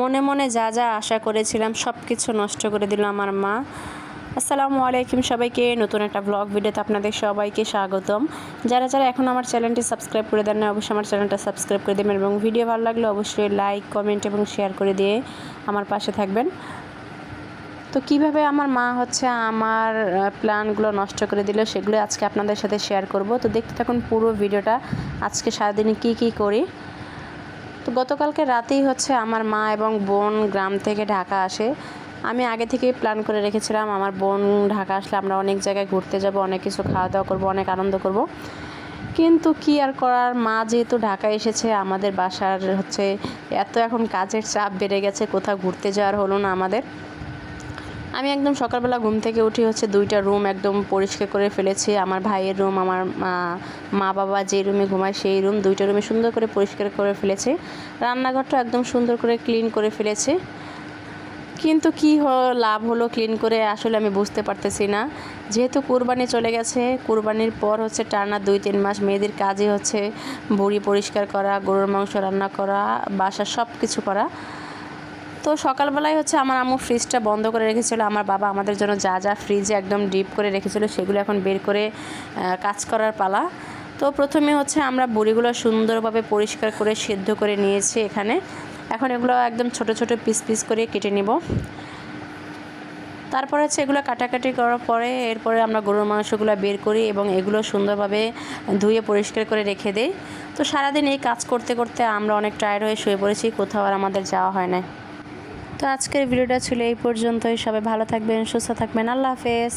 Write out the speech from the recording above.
মনে মনে যা যা আশা করেছিলাম সব কিছু নষ্ট করে দিল আমার মা। আসসালামু আলাইকুম সবাইকে, নতুন একটা ব্লগ ভিডিওতে আপনাদের সবাইকে স্বাগতম। যারা যারা এখন আমার চ্যানেলটি সাবস্ক্রাইব করে দেন না, অবশ্যই আমার চ্যানেলটা সাবস্ক্রাইব করে দেবেন এবং ভিডিও ভালো লাগলে অবশ্যই লাইক, কমেন্ট এবং শেয়ার করে দিয়ে আমার পাশে থাকবেন। তো কিভাবে আমার মা আমার প্ল্যানগুলো নষ্ট করে দিল সেগুলো আজকে আপনাদের সাথে শেয়ার করব। তো দেখতে থাকুন পুরো ভিডিওটা, আজকে সারাদিনে কি করি। তো গতকালকে রাতেই আমার মা এবং বোন গ্রাম থেকে ঢাকা আসে। আমি আগে থেকেই প্ল্যান করে রেখেছিলাম আমার বোন ঢাকা আসলে আমরা অনেক জায়গায় ঘুরতে যাব, অনেক কিছু খাওয়া দাওয়া করব, অনেক আনন্দ করব। কিন্তু কি আর করার, মা যেহেতু ঢাকায় এসেছে, আমাদের বাসার এত এখন কাজের চাপ বেড়ে গেছে, কোথাও ঘুরতে যাওয়ার হলো না আমাদের। আমি একদম সকালবেলা ঘুম থেকে উঠে দুইটা রুম একদম পরিষ্কার করে ফেলেছি। আমার ভাইয়ের রুম, আমার মা বাবা যে রুমে ঘুমায় সেই রুম, দুইটা রুমে সুন্দর করে পরিষ্কার করে ফেলেছি। রান্নাঘরটা একদম সুন্দর করে ক্লিন করে ফেলেছি। কিন্তু কি লাভ হলো ক্লিন করে, আসলে আমি বুঝতে পারতেছি না। যেহেতু কুরবানি চলে গেছে, কুরবানির পর টানা 2-3 মাস মেয়েদের কাজই বুড়ি পরিষ্কার করা, গরুর মাংস রান্না করা, বাসার সব কিছু করা। তো সকালবেলায় আমার আম্মু ফ্রিজটা বন্ধ করে রেখেছিল। আমার বাবা আমাদের জন্য যা যা ফ্রিজে একদম ডিপ করে রেখেছিল সেগুলো এখন বের করে কাজ করার পালা। তো প্রথমে আমরা বড়িগুলো সুন্দরভাবে পরিষ্কার করে সিদ্ধ করে নিয়েছি এখানে। এখন এগুলো একদম ছোট ছোট পিস পিস করে কেটে নেব। তারপর এগুলো কাটাকাটি করার পরে এরপরে আমরা গরুর মাংসগুলো বের করি এবং এগুলো সুন্দরভাবে ধুয়ে পরিষ্কার করে রেখে দিই। তো সারাদিন এই কাজ করতে করতে আমরা অনেক টায়ার্ড হয়ে শুয়ে পড়েছি, কোথাও আর আমাদের যাওয়া হয় না। তো আজকের ভিডিওটা ছিল এই পর্যন্তই। সবাই ভালো থাকবেন, সুস্থ থাকবেন। আল্লাহ হাফেজ।